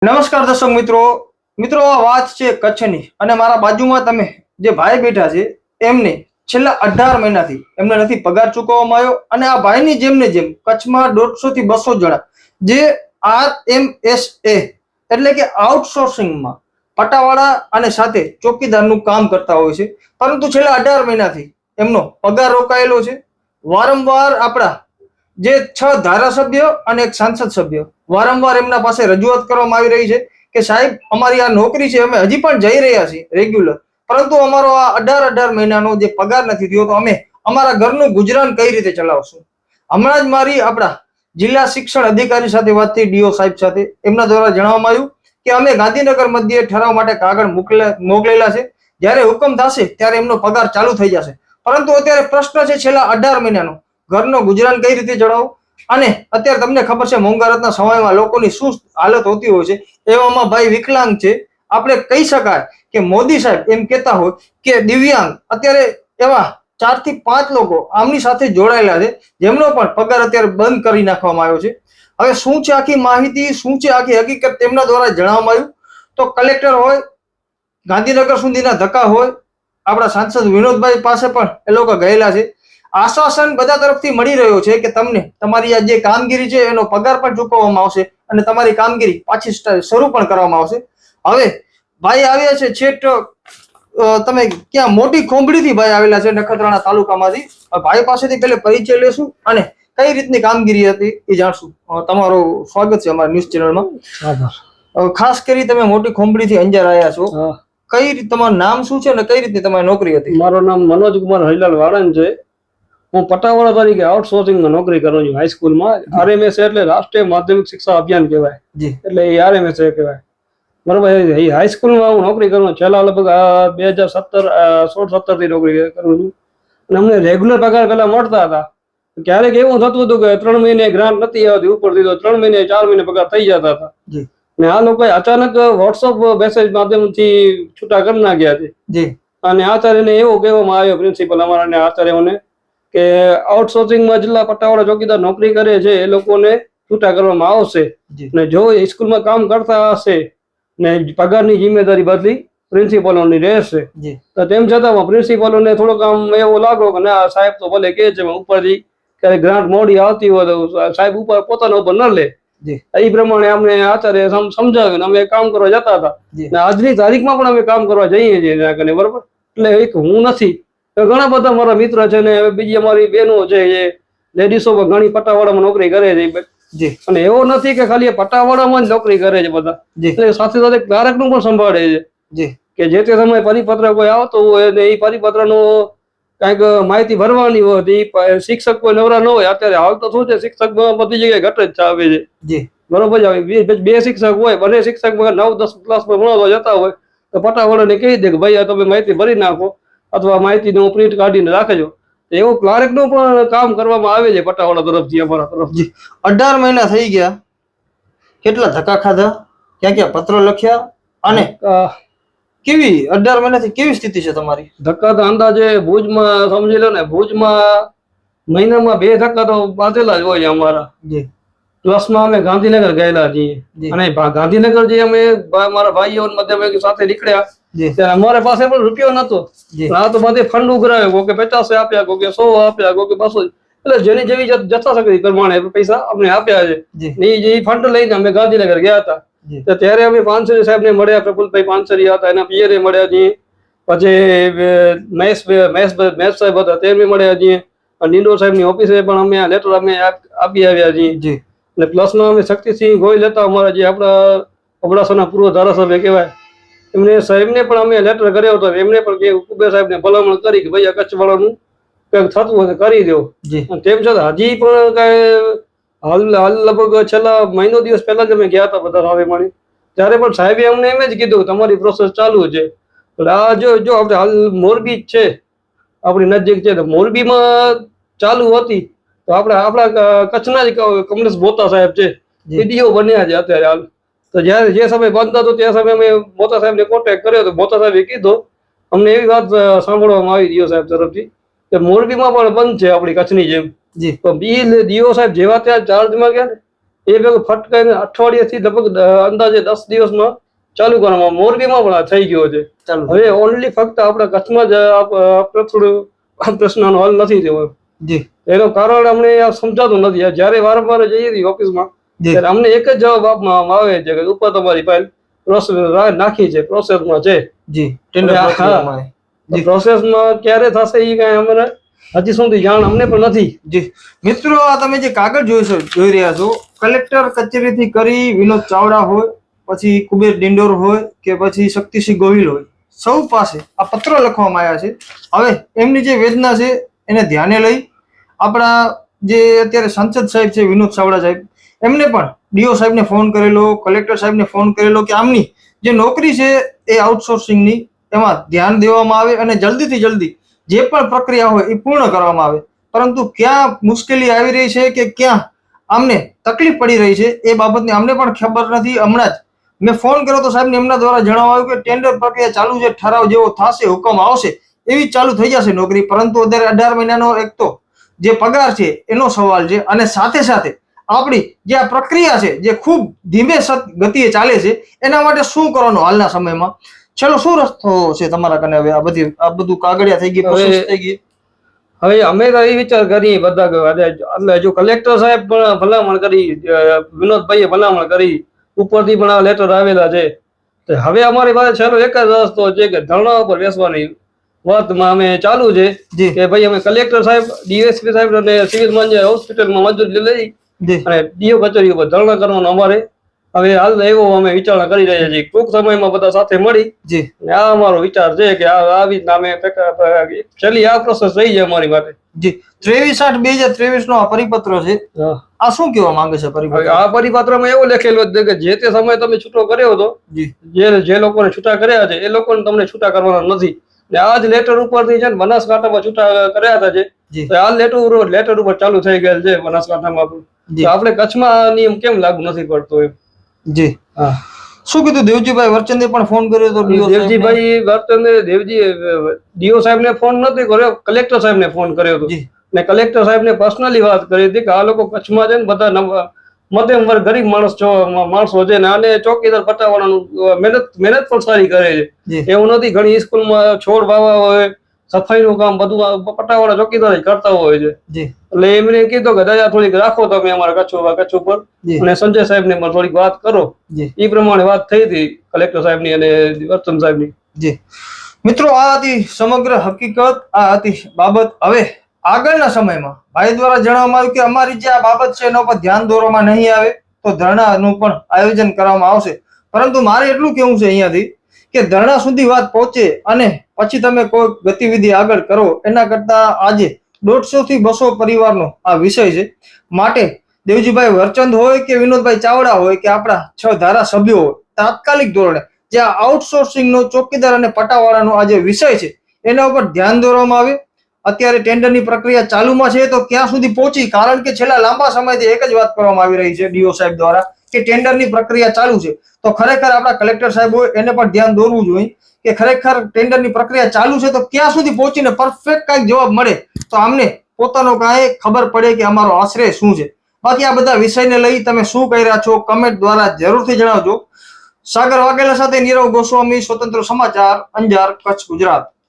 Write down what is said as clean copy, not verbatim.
નમસ્કાર દર્શક મિત્રો મિત્રો આ વાત છે કચ્છની અને મારા બાજુમાં તમે જે ભાઈ બેઠા છે એમને છેલ્લા 18 મહિનાથી એમને નથી પગાર ચૂકવવામાં આવ્યો અને આ ભાઈની જેમ કચ્છમાં 150 થી 200 જણા જે RMSA એટલે કે આઉટસોર્સિંગમાં પટાવાળા અને સાથે ચોકીદારનું કામ કરતા હોય છે, પરંતુ છેલ્લા 18 મહિનાથી એમનો પગાર રોકાયેલો છે। વારંવાર આપણા જે 6 ધારાસભ્ય અને એક સાંસદ સભ્ય વારંવાર એમના પાસે રજૂઆત કરવામાં આવી રહી છે કે સાહેબ અમારી આ નોકરી છે, અમે હજી પણ જઈ રહ્યા છીએ રેગ્યુલર, પરંતુ અમારો આ 18 મહિનાનો જે પગાર નથી થયો તો અમે અમારા ઘરનું ગુજરાન કઈ રીતે ચલાવશું। હમણાં જ મારી આપણા જિલ્લા શિક્ષણ અધિકારી સાથે વાત થઈ, ડીઓ સાહેબ સાથે, એમના દ્વારા જણાવવામાં આવ્યું કે અમે ગાંધીનગર મધ્યે ઠરાવ માટે કાગળ મોકલેલા છે, જ્યારે હુકમ થશે ત્યારે એમનો પગાર ચાલુ થઈ જશે। પરંતુ અત્યારે પ્રશ્ન છે છેલ્લા 18 મહિનાનો ઘરનો ગુજરાન કઈ રીતે ચલાવવું। અને અત્યારે તમને ખબર છે મોંઘવારીના સમયમાં લોકોની શું હાલત હોતી હોય છે, એવામાં ભાઈ વિકલાંગ છે, આપણે કહી શકાય કે મોદી સાહેબ એમ કહેતા હોય કે દિવ્યાંગ અત્યારે એવા 4 થી 5 લોકો આમની સાથે જોડાયેલા છે જેમનો પણ પગાર અત્યારે બંધ કરી નાખવામાં આવ્યો છે। હવે શું છે આખી માહિતી, શું છે આખી હકીકત તેમના દ્વારા જણાવવામાં આવ્યું તો કલેક્ટર હોય, ગાંધીનગર સુધીના ધક્કા હોય, આપણા સાંસદ વિનોદભાઈ પાસે પણ એ લોકો ગયેલા છે। આશ્વાસન બધા તરફથી મળી રહ્યો છે કે તમને તમારી આ જે કામગીરી છે એનો પગાર પણ ચૂકવવામાં આવશે અને તમારી કામગીરી પાછી શરૂ પણ કરવામાં આવશે। હવે ભાઈ આવ્યા છે છેટ તમે ક્યાં મોટી ખોંભડીથી ભાઈ આવેલા છે નખત્રાણા તાલુકામાંથી। ભાઈ પાસેથી પહેલે પરિચય લેશું અને કઈ રીતની કામગીરી હતી એ જાણશું। તમારું સ્વાગત છે અમારા ન્યૂઝ ચેનલમાં। ખાસ કરી તમે મોટી ખોંભડીથી અંજાર આવ્યા છો, કઈ રીતે તમારું નામ શું છે અને કઈ રીતની તમારી નોકરી હતી? મારું નામ મનોજ કુમાર હરિલાલ વાળંદ છે। હું પટાવાળા તરીકે આઉટસોર્સિંગમાં નોકરી કરું છું હાઈસ્કૂલમાં। RMSA એટલે રાષ્ટ્રીય માધ્યમિક શિક્ષા અભિયાન કહેવાય, એટલે એ RMSA કહેવાય, બરોબર। એ હાઈસ્કૂલમાં હું નોકરી કરું છું છેલ્લા લગભગ 2016-17 થી નોકરી કરું છું અને અમને રેગ્યુલર પગાર પેલા મળતા હતા। ક્યારેક એવું થતું હતું કે 3 મહિને ગ્રાન્ટ નથી આવતી ઉપરથી, તો 3 મહિને 4 મહિને પગાર થઈ જતા હતા ને આ લોકોએ અચાનક વોટ્સઅપ મેસેજ માધ્યમથી છૂટા કરી નાખ્યા છે અને આચાર્યને એવું કહેવામાં આવ્યો, પ્રિન્સિપલ અમારા આચાર્યોને, કે આઉટસોર્સિંગમાં જેટલા પટ્ટાવાળા ચોકીદાર નોકરી કરે છે એ લોકોને છૂટા કરવામાં આવશે ને જો સ્કૂલમાં કામ કરતા હશે ને પગારની જિમ્મેદારી બદલી પ્રિન્સિપલોની રહેશે। તો તેમ છતાં પ્રિન્સિપલોને થોડુંક આમ એવું લાગ્યો કે ના સાહેબ તો ભલે કે છે ઉપરથી ક્યારેક ગ્રાન્ટ મોડી આવતી હોય તો સાહેબ ઉપર પોતાના ઉપર ન લે, એ પ્રમાણે અમને આચાર્ય સમજાવ્યું, અમે કામ કરવા જતા હતા ને આજની તારીખમાં પણ અમે કામ કરવા જઈએ છીએ ત્યાં કને, બરોબર। એટલે એક હું નથી, ઘણા બધા મારા મિત્ર છે ને બીજી અમારી બહેનો છે, એ લેડીઝો ઘણી પટ્ટાવાળામાં નોકરી કરે છે અને એવો નથી કે ખાલી પટ્ટાવાળામાં જ નોકરી કરે છે બધા, એટલે સાથે સાથે ક્લાર્કનું પણ સંભાળે છે કે જે તે સમયે પરિપત્ર કોઈ આવતો હોય ને એ પરિપત્રનું કંઈક માહિતી ભરવાની હોય, શિક્ષક કોઈ નવરા ન હોય, અત્યારે હાલ તો શું છે શિક્ષક બધી જગ્યાએ ઘટ જ આવે છે, બરોબર। 2 શિક્ષક હોય, બંને શિક્ષક 9-10 ક્લાસમાં ભણાવવા જતા હોય તો પટ્ટાવાળાને કહી દે કે ભાઈ તમે માહિતી ભરી નાખો અથવા માહિતીનું પ્રિન્ટ કાઢીને રાખજો, એવું ક્લાર્કનું પણ કામ કરવામાં આવે છે પટ્ટાવાળા તરફથી, અમારા તરફથી। 18 મહિના થઈ ગયા, કેટલા ધક્કા ખાધા, ક્યાં ક્યાં પત્રો લખ્યા અને કેવી 18 મહિનાથી કેવી સ્થિતિ છે તમારી? ધક્કા તો અંદાજે ભુજમાં સમજી લો ને, ભુજમાં મહિનામાં 2 ધક્કા તો બાંધેલા જ હોય અમારા, પ્લસમાં અમે ગાંધીનગર ગયેલા છીએ અને ગાંધીનગર જે અમે મારા ભાઈઓ સાથે નીકળ્યા ત્યારે અમારા પાસે પણ રૂપિયો નતો, આ તો બધે ફંડ ઉઘરાયો, કોકે 50 આપ્યા, કોકે 100 આપ્યા, કોકે 200, એટલે જેની જેવી જથ્થાશક્તિ પ્રમાણે પૈસા અમને આપ્યા છે। એ ફંડ લઈને અમે ગાંધીનગર ગયા હતા, ત્યારે અમે પાનસરી સાહેબ ને મળ્યા, પ્રફુલભાઈ પાનસરી હતા, એના પિયરે મળ્યા છીએ, પછી મહેશ સાહેબ હતા તેમને મળ્યા છીએ, નિંદોર સાહેબની ઓફિસે પણ અમે લેટર અમે આપી આવ્યા છીએ અને પ્લસમાં અમે શક્તિસિંહ ગોહિલ હતા અમારા જે આપણા અબડાસાના પૂર્વ ધારાસભ્ય કહેવાય, એમને સાહેબને પણ અમે લેટર કર્યો હતો, એમને પણ કુબેર સાહેબને ભલામણ કરી કે ભાઈ આ કચ્છ વાળાનું કંઈક થતું હોય કરી દો, તેમ છતાં હજી પણ કઈ હાલ લગભગ છેલ્લા મહિનો દિવસ પહેલા જ અમે ગયા હતા બધા સાથે મળી, ત્યારે પણ સાહેબે અમને એમ જ કીધું કે તમારી પ્રોસેસ ચાલુ છે। આ જો આપણે હાલ મોરબી જ છે આપણી નજીક છે, તો મોરબીમાં ચાલુ હતી તો આપણા કચ્છના જ કમલેશ બોતા સાહેબ છે એ ડીઓ બન્યા છે અત્યારે હાલ, તો જયારે જે સમય બંધ હતો તે સમયે અમે બોતા સાહેબને કોન્ટેક્ટ કર્યો તો બોતા સાહેબે કીધું, અમને એવી વાત સાંભળવામાં આવી ડીઓ સાહેબ તરફથી કે મોરબીમાં પણ બંધ છે આપણી કચ્છની જેમ, તો ડીઓ સાહેબ જેવા ત્યાં ચાર્જમાં ગયા ને એ ભેગું ફટકાઈને અઠવાડિયાથી લગભગ અંદાજે 10 દિવસમાં ચાલુ કરવામાં, મોરબીમાં પણ આ થઈ ગયો છે. હવે ઓનલી ફક્ત આપણા કચ્છમાં જ થોડું આ પ્રશ્નનો હલ નથી થયો. જી, એનું કારણ અમને આ સમજાતું નથી. જ્યારે વારંવાર જઈએ છીએ ઓફિસમાં ત્યારે અમને એક જ જવાબ આપવામાં આવે છે કે ઉપર તમારી ફાઇલ પ્રોસેસ નાખી છે, પ્રોસેસમાં છે. જી, ટેન્ડર પ્રક્રિયામાં. પ્રોસેસમાં ક્યારે થશે એ કઈ અમને હજી સુધી જાણ અમને પણ નથી. જી મિત્રો, આ તમે જે કાગળ જોઈ રહ્યા છો, કલેક્ટર કચેરીથી કરી વિનોદ ચાવડા હોય, પછી કુબેર ડિંડોર હોય કે પછી શક્તિસિંહ ગોહિલ હોય, સૌ પાસે આ પત્ર લખવામાં આવ્યા છે. હવે એમની જે વેદના છે એને ધ્યાને લઈ આપણા જે અત્યારે સંસદ સાહેબ છે વિનોદ ચાવડા સાહેબ, એમને પણ ડીઓ સાહેબને ફોન કરેલો, કલેક્ટર સાહેબને ફોન કરેલો કે આમની જે નોકરી છે એ આઉટસોર્સિંગની, એમાં ધ્યાન દેવામાં આવે અને જલ્દીથી જલ્દી જે પણ પ્રક્રિયા હોય એ પૂર્ણ કરવામાં આવે. પરંતુ ક્યાં મુશ્કેલી આવી રહી છે કે ક્યાં આમને તકલીફ પડી રહી છે એ બાબતની અમને પણ ખબર નથી. હમણાં જ મેં ફોન કર્યો તો સાહેબને એમના દ્વારા જણાવાયું કે ટેન્ડર પ્રક્રિયા ચાલુ છે, ઠરાવ જેવો થશે, હુકમ આવશે એવી ચાલુ થઈ જશે નોકરી. પરંતુ અત્યારે 18 મહિનાનો એક તો જે પગાર છે એનો સવાલ છે, અને સાથે સાથે આપણી જે આ પ્રક્રિયા છે જે ખૂબ ધીમે ગતિએ ચાલે છે, એના માટે શું કરવાનું હાલના સમયમાં? ચલો, શું રસ્તો છે તમારા કને? હવે આ બધું કાગળિયા થઈ ગઈ, પ્રોસેસ થઈ ગઈ. હવે અમે તો એ વિચાર કરીએ બધા એટલે જો કલેક્ટર સાહેબ પણ ભલામણ કરી, વિનોદભાઈએ ભલામણ કરી, ઉપરથી પણ આ લેટર આવેલા છે. હવે અમારી પાસે છેલ્લો એક જ રસ્તો છે કે ધરણા ઉપર બેસવાની વાતમાં અમે ચાલુ છે કે ભાઈ અમે કલેક્ટર સાહેબ, ડીએસપી સાહેબ અને સિવિલ હોસ્પિટલમાં મંજૂરી લઈ અને ડીઓ કચેરી ઉપર ધરણા કરવાનો અમારે હવે હાલ એવો અમે વિચારણા કરી રહ્યા છીએ. ટૂંક સમયમાં બધા સાથે મળી આ અમારો વિચાર છે કે આવી રીતના અમે છેલ્લી આ પ્રોસેસ રહી છે અમારી માટે. જી, 23/8/2023 નો આ પરિપત્ર છે. આ શું કહેવા માંગે છે પરિપત્ર? આ પરિપત્રમાં એવું લખેલું છે કે જે તે સમયે તમે છૂટો કર્યો હતો, જે લોકોને છૂટા કર્યા છે એ લોકોને તમને છૂટા કરવાના નથી. આ જ લેટર ઉપરથી છે ને બનાસકાંઠામાં છૂટા કર્યા હતા છે, આ લેટર ઉપર ચાલુ થઈ ગયેલ છે બનાસકાંઠામાં પણ. આપણે કચ્છમાં આ નિયમ કેમ લાગુ નથી પડતો એમ? જી, હા. શું કીધું? દેવજીભાઈ વર્ચંદે પણ ફોન કર્યો હતો. દેવજીભાઈ વર્ચંદે ડીઓ સાહેબને ફોન નથી કર્યો, કલેક્ટર સાહેબને ફોન કર્યો હતો. ને કલેક્ટર સાહેબને પર્સનલી વાત કરી હતી કે આ લોકો કચ્છમાં છે ને બધા મધ્યમ વર્ગ ગરીબ માણસો છે ને આને ચોકીદાર પટાવવાનું મહેનત પણ સારી કરે છે. એવું નથી, ઘણી સ્કૂલમાં છોડ વાવવા હોય, સફાઈનું કામ બધું પટાવાળા ચોકીદાર જ કરતા હોય છે. એટલે એમને કીધું કે દયા થોડીક રાખો તમે અમારા કચ્છ ઉપર, અને સંજય સાહેબ ને પણ થોડીક વાત કરો. એ પ્રમાણે વાત થઈ હતી કલેક્ટર સાહેબ ની અને વર્ચન સાહેબ ની. જી મિત્રો, આ હતી સમગ્ર હકીકત, આ હતી બાબત. હવે આગળના સમયમાં ભાઈ દ્વારા જણાવવામાં આવ્યું કે અમારી જે આ બાબત છે એના પર ધ્યાન દોરવામાં નહીં આવે તો ધરણાનું પણ આયોજન કરવામાં આવશે. પરંતુ મારે એટલું કહેવું છે અહીંયાથી કે ધરણા સુધી વાત પહોંચે અને પછી તમે કોઈ ગતિવિધિ આગળ કરો એના કરતા આજે 150 થી 200 પરિવારનો આ વિષય છે. માટે દેવજીભાઈ વર્ચંદ હોય કે વિનોદભાઈ ચાવડા હોય કે આપણા 6 ધારાસભ્યો હોય, તાત્કાલિક ધોરણે જે આઉટસોર્સિંગનો ચોકીદાર અને પટાવાળાનો આ જે વિષય છે એના ઉપર ધ્યાન દોરવામાં આવે. અત્યારે ટેન્ડરની પ્રક્રિયા ચાલુમાં છે તો ક્યાં સુધી પહોંચી? કારણ કે છેલ્લા લાંબા સમયથી એક જ વાત કરવામાં આવી રહી છે ડીઓ સાહેબ દ્વારા કે ટેન્ડરની પ્રક્રિયા ચાલુ છે. તો ખરેખર આપણા કલેક્ટર સાહેબ હોય એને પણ ધ્યાન દોરવું જોઈએ કે ખરેખર ટેન્ડરની પ્રક્રિયા ચાલુ છે તો ક્યાં સુધી પહોંચીને પરફેક્ટ કાંઈક જવાબ મળે તો આમને પોતાનો કાંઈ ખબર પડે કે અમારો આશ્રય શું છે. બાકી આ બધા વિષયને લઈ તમે શું કહી રહ્યા છો કમેન્ટ દ્વારા જરૂરથી જણાવજો. સાગર વાઘેલા સાથે નીરવ ગોસ્વામી, સ્વતંત્ર સમાચાર, અંજાર, કચ્છ, ગુજરાત.